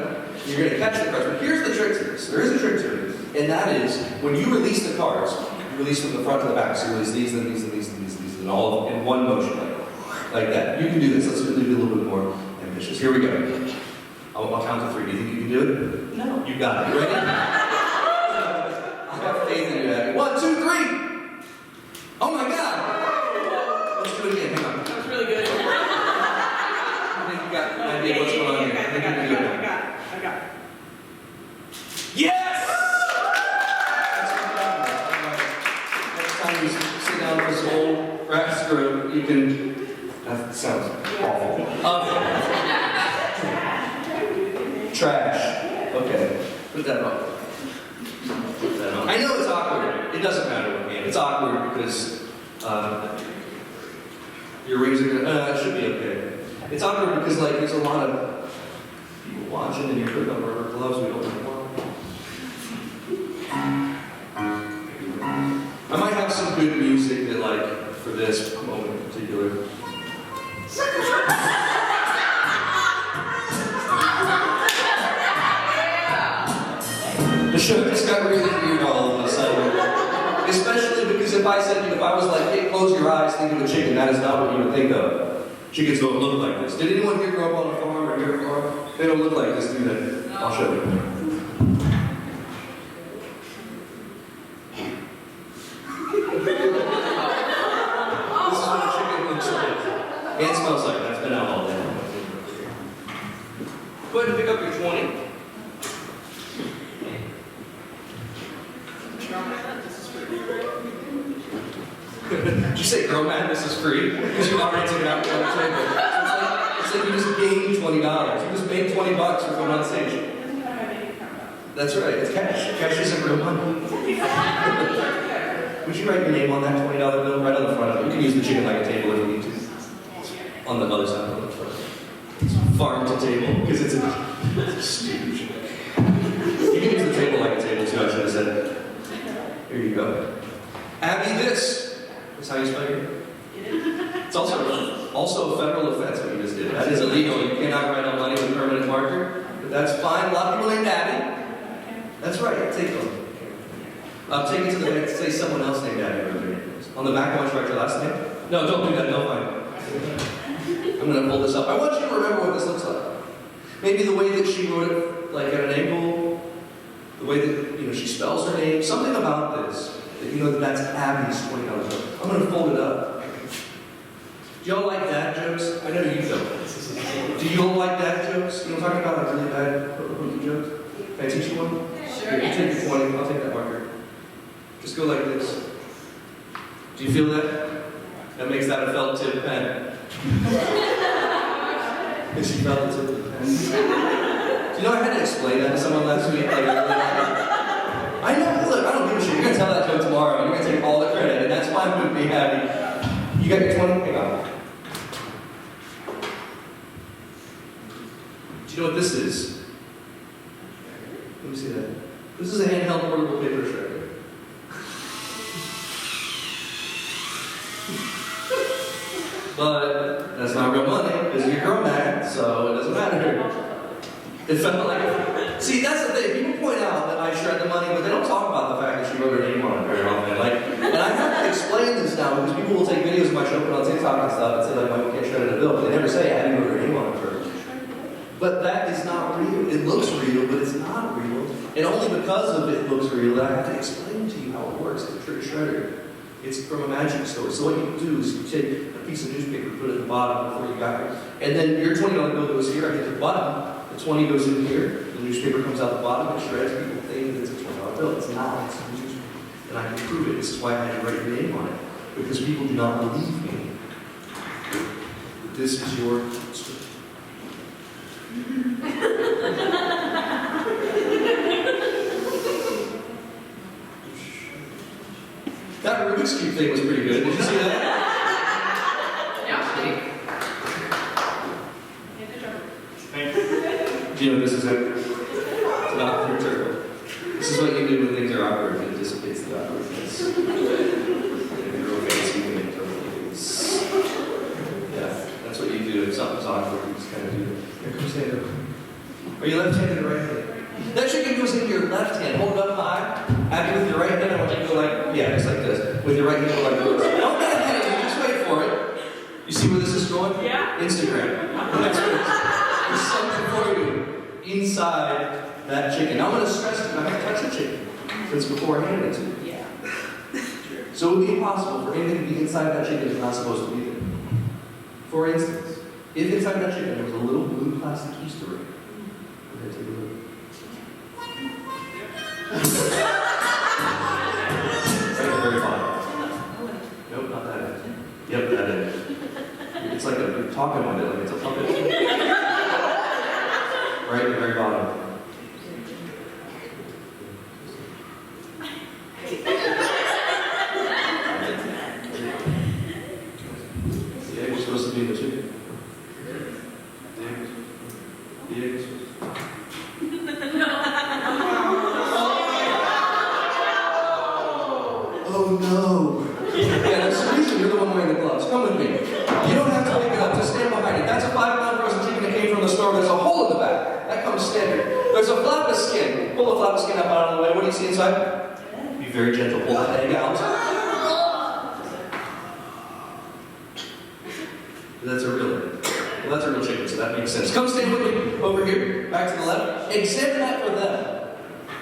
You're going to catch the cards. But here's the trick to this. There is a trick to it. And that is, when you release the cards, you release from the front to the back. So you release these, then these, and these, and these, and these, and all of them in one motion. Like that. You can do this. Let's do it a little bit more ambitious. Here we go. I'll count to 3. Do you think you can do it? No. You got it. You ready? I have faith in you, Abby. 1, 2, 3. Oh my God! Let's do it again. Hang on. That was really good. I think you got an idea what's going on here. I think you can do it. I got it. Yes! That's what I'm talking about. Next time you sit down with this old rat screw, you can. That sounds awful. Trash. Okay. Put that on. I know it's awkward. It doesn't matter what game. It's awkward because your rings are gonna. It should be okay. It's awkward because like there's a lot of people watching and you're putting on rubber gloves. We don't want. I might have some good music that like for this moment in particular. The show just got really weird all of a sudden. Especially because if I said, if I was like, hey, close your eyes, think of a chicken, that is not what you would think of. Chickens don't look like this. Did anyone here grow up on a farm or near a farm? They don't look like this, do they? I'll show you. This is what a chicken looks like. And smells like. That's been out all day. Go ahead and pick up your 20. Did you say girl madness is free? Because you already took it out from the table. It's like you just gained $20. You just made $20 for going on stage. That's right, it's cash. Cash isn't real money. Would you write your name on that $20 bill right on the front of it? You can use the chicken like a table if you need to. On the other side of the front. It's farm to table, because it's a stupid chicken. You can use the table like a table too, I should have said. Here you go. Abby this. That's how you spell your name. It's also a federal offense what you just did. That is illegal. You cannot write on money with permanent marker. But that's fine. A lot of people named Abby. That's right. Take them. Take it to the bank, say someone else named Abby wrote their name. On the back, I want you to write your last name. No, don't do that, no, fine. I'm gonna pull this up. I want you to remember what this looks like. Maybe the way that she wrote it, like at an angle, the way that, she spells her name, something about this, that you know that that's Abby's $20 bill. I'm gonna fold it up. Do y'all like dad jokes? I know you don't. Do you all like dad jokes? You know what I'm talking about, like really bad hooky jokes? Can I teach you one? Sure. Here, you take your 20, I'll take that marker. Just go like this. Do you feel that? That makes that a felt tip pen. And she felt the tip of the pen. Do you know I had to explain that to someone last week? Like, I know, look, I don't give a shit. You're gonna tell that joke tomorrow. You're gonna take all the credit, and that's fine with me, Abby. You got your 20? Hang on. Do you know what this is? Let me see that. This is a handheld portable paper shredder. But that's not real money, because you're grown man, so it doesn't matter. It felt like, see, that's the thing. People point out that I shred the money, but they don't talk about the fact that she wrote her name on it very often. And I have to explain this now because people will take videos of my show, put on TikTok and stuff, and say like, "Michael can't shred a bill," but they never say Abby wrote her name on it first. But that is not real. It looks real, but it's not real. And only because of it looks real that I have to explain to you how it works. It's a trick shredder. It's from a magic store. So what you do is you take a piece of newspaper, put it at the bottom before you got it, and then your $20 bill goes here, I hit the button, the 20 goes in here, the newspaper comes out the bottom, it shreds, people think that it's a $20 bill. It's not, it's a newspaper. And I can prove it. This is why I had to write your name on it. Because people do not believe me. This is your story. That Rubik's Cube thing was pretty good. Did you see that? Yeah. Do you know what this is? It's not your turtle. This is what you do when things are awkward. It dissipates the awkwardness. If you're real fancy, you can make turtle things. Yeah, that's what you do. If something's awkward, you just kind of do it. Here comes Sandra. Are you left-handed or right-handed? That chicken goes into your left hand. Hold it up high. After with your right hand, I want you to go like, yeah, just like this. With your right hand, go like this. Don't get ahead of me. Just wait for it. You see where this is going? Yeah. Instagram. Next week. There's something for you inside that chicken. Now I'm going to stress it. I'm not going to touch the chicken since before I handed it to you. Yeah. So it would be impossible for anything to be inside that chicken that's not supposed to be there. For instance, if inside that chicken there was a little blue plastic Easter egg, we're going to take a look. Right at the very bottom. Nope, not that end. Yep, that end. It's like you're talking with it, like it's a puppet. Right at the very bottom. The egg was supposed to be in the chicken. The egg was supposed to Oh no! Yeah, that's the reason you're the one wearing the gloves. Come with me. You don't have to pick it up, just stand behind it. That's a 5-pound frozen chicken that came from the store. There's a hole in the back. That comes standard. There's a flap of skin. Pull the flap of skin up out of the way. What do you see inside? Be very gentle. Pull that egg out. That's a real egg. Well, that's a real chicken, so that makes sense. Come stand with me over here, back to the left. Examine that for them.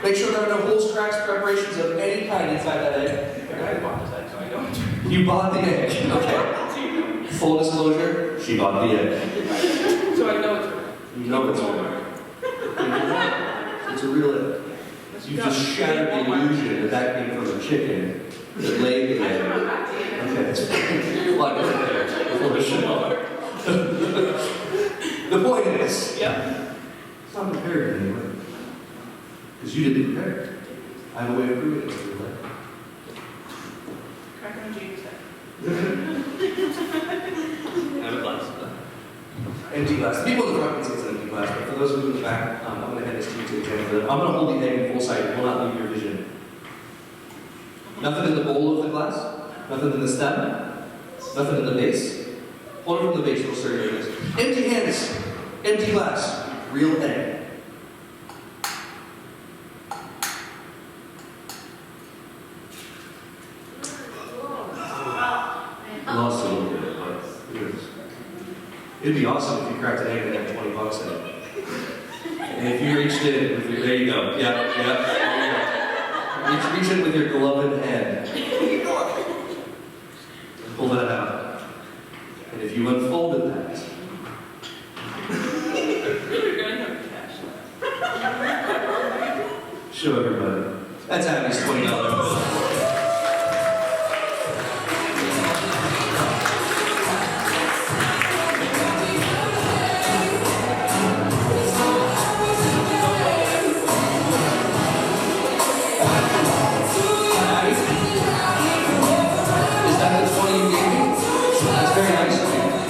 Make sure there are no holes, cracks, preparations of any kind inside that egg. I bought this egg, so I don't. You bought the egg. Okay. Full disclosure, she bought the egg. So I know it's real. You know it's real. It's a real egg. You just shattered the illusion that that came from a chicken that laid the egg. Okay, it's like right there before the show. The point is, it's not prepared anymore. Because you didn't prepare it. I have a way of proving it to you. Crack on James' head. I have a glass. Empty glass. The people in the front can see it's an empty glass, but for those of you in the back, I'm going to hand this to you to examine it. I'm going to hold the egg in full sight. It will not leave your vision. Nothing in the bowl of the glass. Nothing in the stem. Nothing in the base. Hold it from the base. It'll serve you this. Empty hands. Empty glass. Real egg. It'd be awesome if you cracked an egg and had $20 in it. And if you reached in with your, there you go. Yeah, there you go. Reach in with your gloved hand. And pull that out. And if you unfolded that, You're gonna have cash. show everybody. That's Abby's $20 bill.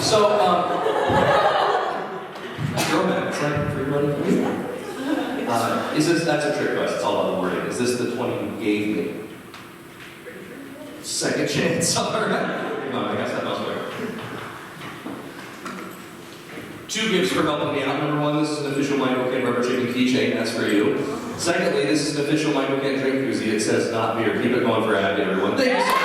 So, romance, right? Everybody? That's a trick question, it's all about the wording. Is this the 20 you gave me? Second chance, alright. No, I guess that must work. 2 gifts for helping me out. Number 1, this is an official Michael Ken rubber chicken keychain, that's for you. Secondly, this is an official Michael Ken drink koozie. It says not beer. Keep it going for Abby, everyone. Thank you so much.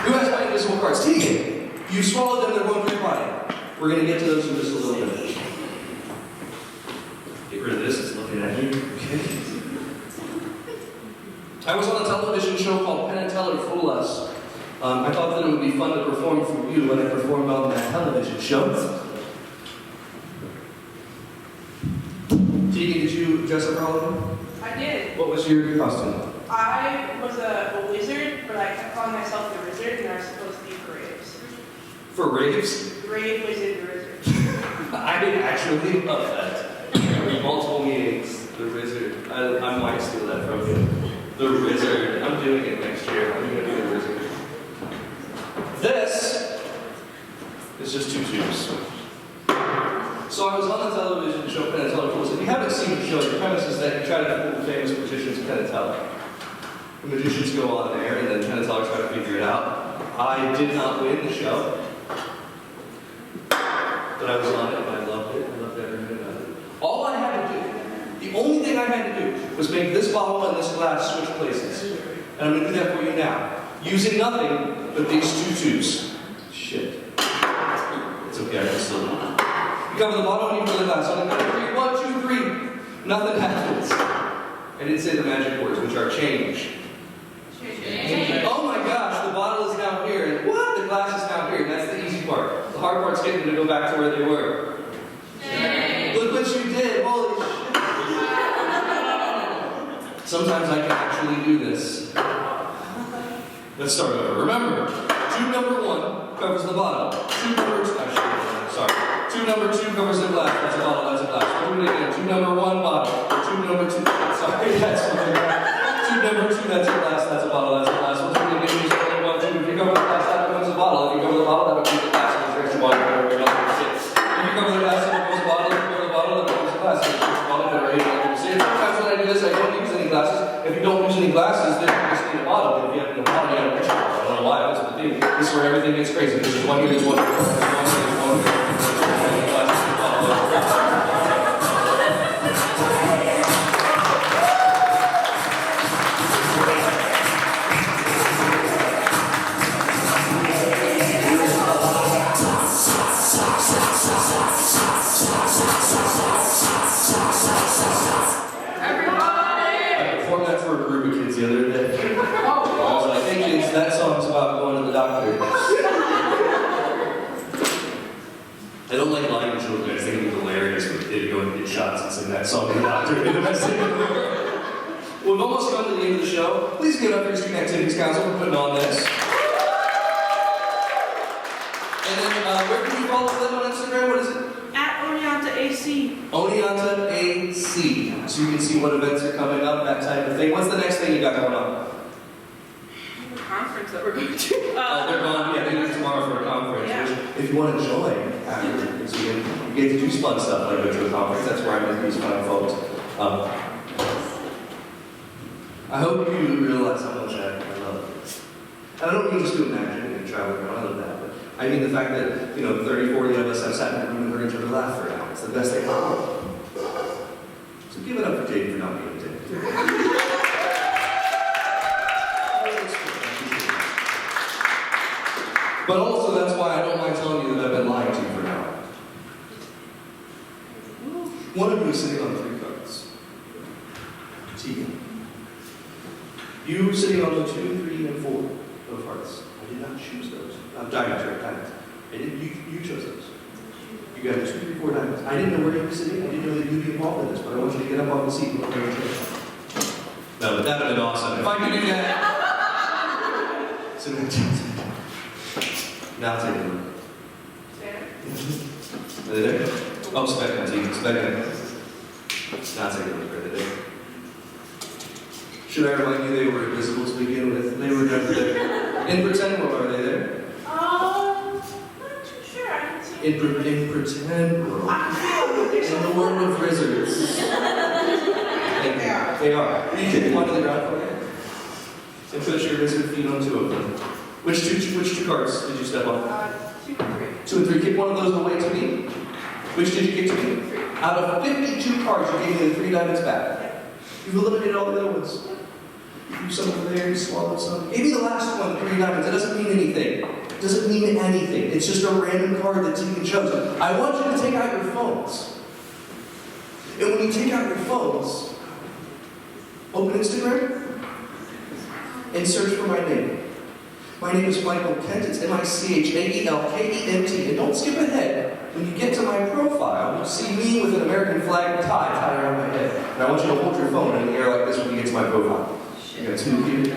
Who has my invisible cards? Tegan, you swallowed them, they're going through your body. We're going to get to those in just a little bit. Get rid of this, it's looking at you. Okay. I was on a television show called Penn and Teller Fool Us. I thought that it would be fun to perform for you when I performed on that television show. Tegan, did you dress up for Halloween? I did. What was your costume? I was a wizard, but I kept calling myself the wizard, and I was supposed to be for raves. For raves? Rave wizard, the wizard. I didn't actually love that. Multiple meetings, the wizard. I might steal that from you. The wizard. I'm doing it next year. I'm going to be the wizard. This is just 2 tubes. So I was on the television show Penn and Teller Fools. If you haven't seen the show, the premise is that you try to fool the famous magicians Penn and Teller. The magicians go on there, and then Penn and Teller try to figure it out. I did not win the show, but I was on it, and I loved it. I loved every minute of it. All I had to do, the only thing I had to do, was make this bottle and this glass switch places. And I'm going to do that for you now, using nothing but these 2 tubes. Shit. It's okay, I can still do it. You cover the bottle and you cover the glass. On the count of 3, 1, 2, 3. Nothing happens. I didn't say the magic words, which are change. Oh my gosh, the bottle is now here, and what? The glass is now here, and that's the easy part. The hard part's getting them to go back to where they were. Look what you did, holy shit. Sometimes I can actually do this. Let's start over. Remember, tube number 1 covers the bottle. Tube number 2, sorry. Tube number 2 covers the glass, that's a bottle, that's a glass. We'll do it again. Tube number 1, bottle. Tube number 2, sorry, that's something. Tube number 2, that's a glass, that's a bottle, that's a glass. We'll do it again, use only 1 tube. If you cover the glass, that becomes a bottle. If you cover the bottle, that becomes a glass. If you drink the water, that becomes a glass. If you cover the glass, that becomes a bottle. If you cover the bottle, that becomes a glass. If you cover the bottle, that becomes a glass. Sometimes when I do this, I don't use any glasses. If you don't use any glasses, then you just need a bottle. If you have no bottle, you have a picture. I don't know why, that's the thing. This is where everything gets crazy. This is 1 here, this is 1 here. This is 1 here, this is 1 here. The other day. I was like, hey kids, that song's about going to the doctor. I don't like lying to children. I think it was hilarious when a kid go and get shots and sing that song to the doctor. We've almost come to the end of the show. Please give it up for your Student Activities Council for putting on this. And then, where can you follow them on Instagram? What is it? At Oneonta AC. Oneonta AC. So you can see what events are coming up, that type of thing. What's the next thing you got going on? The conference that we're going to. They're going, yeah, they do tomorrow for a conference. Yeah. Which, if you want to join afterwards, you get to do fun stuff like go to a conference. That's where I meet these fun folks. I hope you realize how much I love this. And I don't mean just to imagine and travel around. I love that. But I mean the fact that, 30, 40 of us have sat in a room and heard each other laugh for an hour. It's the best thing ever. So give it up for Jake for not being a dick. But also, that's why I don't mind telling you that I've been lying to you for now. One of you is sitting on 3 cards. Tegan. You were sitting on the 2, 3, and 4 of hearts. I did not choose those. Diamonds. You chose those. You got 2, 3, 4 diamonds. I didn't know where you were sitting. I didn't know that you'd be involved in this, but I want you to get up on the seat and look over here. No, but that would have been awesome. If I could do that. So now take a look. Are they there? Oh, Spectrum. Now take a look. Are they there? Should I remind you they were invisible to begin with? They were never there. In pretend world, are they there? Not too sure. I can see. In pretend world. In the world of wizards. They are. You kick one to the ground for me. And put your wizard feet on 2 of them. Which two cards did you step on? 2 and 3. 2 and 3. Kick one of those away to me. Which did you kick to me? 3. Out of 52 cards, you gave me the 3 diamonds back. You've eliminated all the other ones. You threw some over there, you swallowed some. Give me the last one, 3 diamonds. It doesn't mean anything. It doesn't mean anything. It's just a random card that Tegan chose. I want you to take out your phones. And when you take out your phones, open Instagram and search for my name. My name is Michael Kent. It's Michaelkent. And don't skip ahead. When you get to my profile, you'll see me with an American flag tie tied around my head. And I want you to hold your phone in the air like this when you get to my profile. You got 2 here.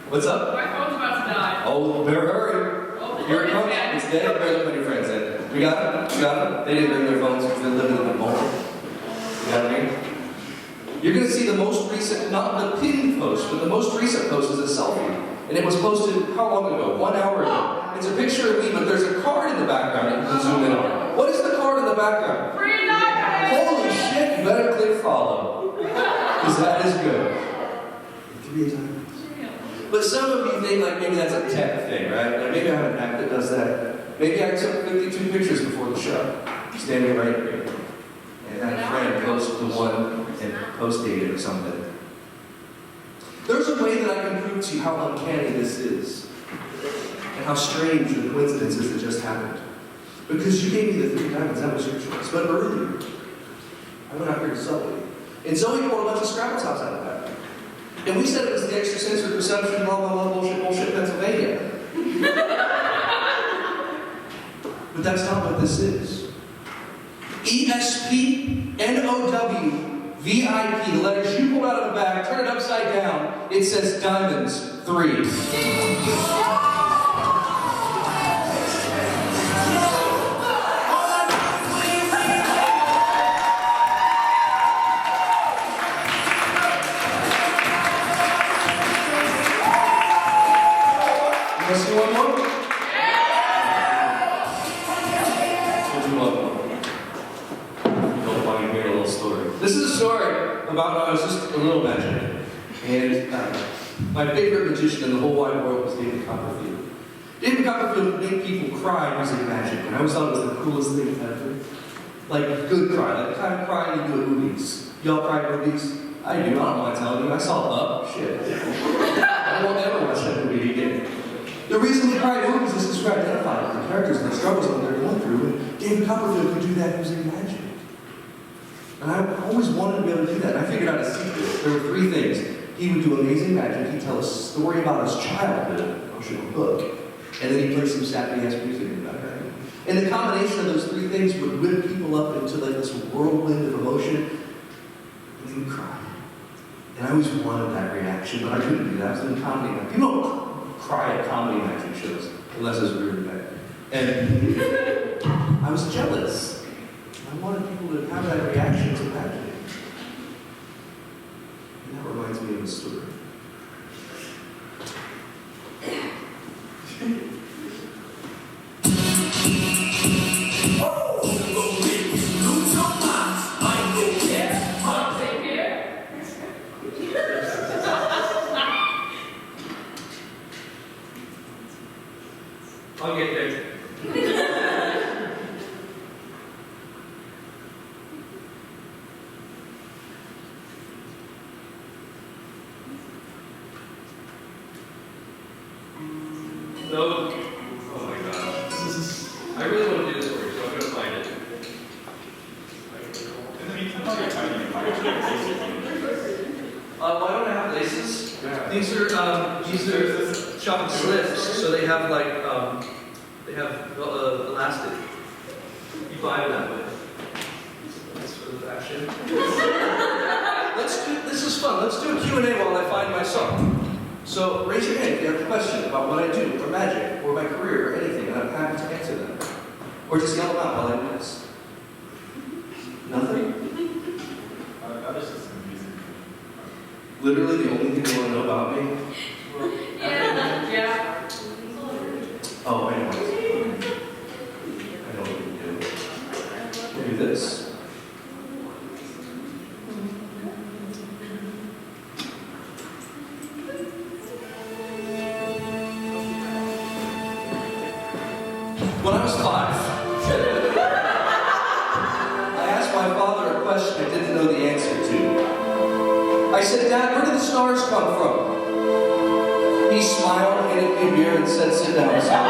What's up? My phone's about to die. Oh, better hurry. Here it comes. It's dead. Better look at your friends then. We got them? You got them? They didn't bring their phones because they're living in the moment. You got them here? You're going to see the most recent, not the pinned post, but the most recent post is a selfie. And it was posted, how long ago? 1 hour ago. It's a picture of me, but there's a card in the background that you can zoom in on. What is the card in the background? Free diamond! Holy shit, you better click follow. Because that is good. 3 diamonds. But some of you think like maybe that's a tech thing, right? Like maybe I have an app that does that. Maybe I took 52 pictures before the show. Standing right here. And had a friend post the one and post date it or something. There's a way that I can prove to you how uncanny this is. And how strange the coincidence is that just happened. Because you gave me the 3 diamonds, that was your choice. But earlier, I went out here to Zoe. And Zoe pulled a bunch of Scrabble tops out of that. And we said it was the extrasensory perception, blah, blah, blah, bullshit, Pennsylvania. But that's not what this is. ESPNOW VIP, the letters you pulled out of the bag, turn it upside down, it says Diamonds 3. You want to see one more? What do you want? Don't want to hear a little story. This is a story about when I was just a little magic. And my favorite magician in the whole wide world was David Copperfield. David Copperfield would make people cry using magic, and I always thought it was the coolest thing ever. Like good cry, like the kind of crying you do at movies. Y'all cry at movies? I do, I don't mind telling you. I saw Up. Shit. I won't ever watch that movie again. The reason we cry at movies is because we're identified with the characters and the struggles that they're going through, and David Copperfield could do that using magic. And I always wanted to be able to do that, and I figured out a secret. There were 3 things. He would do amazing magic, he'd tell a story about his childhood, I'll show a book, and then he'd play some sappy-ass music in the background. And the combination of those 3 things would whip people up into like this whirlwind of emotion, and they would cry. And I always wanted that reaction, but I couldn't do that. I was in comedy. People don't cry at comedy magic shows, unless it's really bad. And I was jealous. I wanted people to have that reaction to magic. And that reminds me of a story. I'll get there. So, oh my God. laces. These are chocolate slips, so they have like elastic. You buy them that way. That's for the fashion. This is fun. Let's do a Q&A while I find my song. So raise your hand if you have a question about what I do, or magic, or my career, or anything, and I'm happy to answer them. Or just yell them out while I do this. Nothing? Literally the only thing you want to know about me? Yeah. Oh, anyways. I know what you do. We'll do this. When I was 5, I asked my father a question I didn't know the answer to. I said, "Dad, where do the stars come from?" He smiled, handed me a beer, and said, "Sit down, son."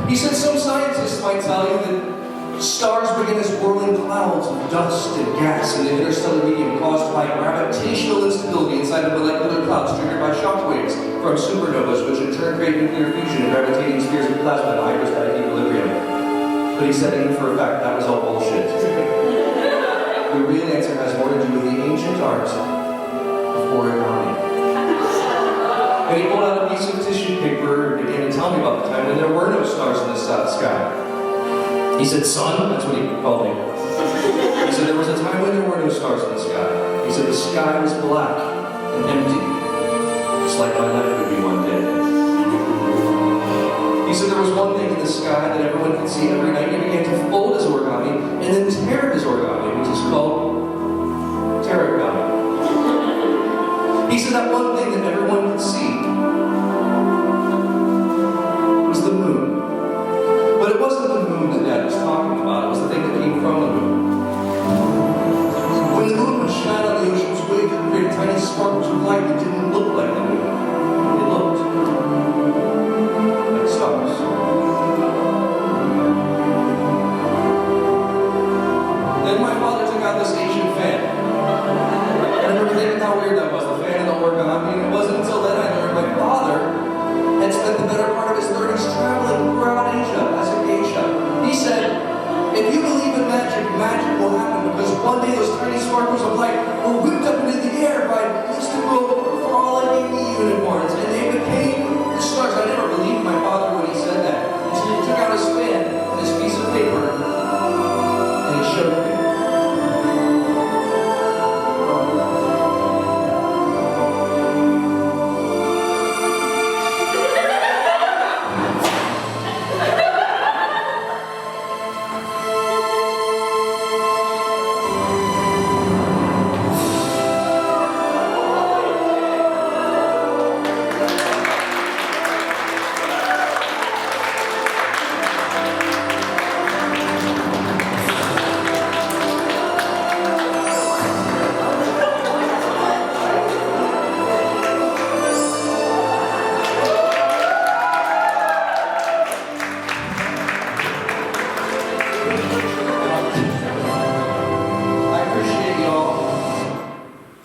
He said, "Some scientists might tell you that stars begin as whirling clouds of dust and gas in the interstellar medium caused by gravitational instability inside of molecular clouds triggered by shock waves from supernovas, which in turn create nuclear fusion and gravitating spheres of plasma in hydrostatic equilibrium." But he said, even for a fact, that was all bullshit. The real answer has more to do with the ancient art of origami. And he pulled out a piece of tissue paper and began to tell me about the time when there were no stars in the sky. He said, "Son," that's what he called me. He said, "There was a time when there were no stars in the sky." He said, "The sky was black and empty, just like my life would be one day." He said there was one thing in the sky that everyone could see every night. He began to fold his origami and then tear his origami, which is called terragami. He said that one thing that everyone could see was the moon. But it wasn't the moon that Dad was talking about. It was the thing that came from the moon. When the moon would shine on the ocean's waves, it created tiny sparkles of light that didn't look like the moon. It looked like stars. Then my father took out this Asian fan. I remember thinking how weird that was, the fan and the origami, and it wasn't until then I learned my father had spent the better part of his 30s traveling throughout Asia as a geisha. He said, "If you believe in magic, magic will happen, because one day those tiny sparkles of light were whipped up into the air by mystical, frolic unicorns, and they became the stars." I never believed my father when he said that, until he took out his fan and his piece of paper, and he showed me.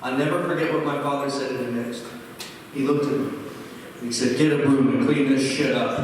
I'll never forget what my father said to me next. He looked at me and he said, "Get a broom and clean this shit up."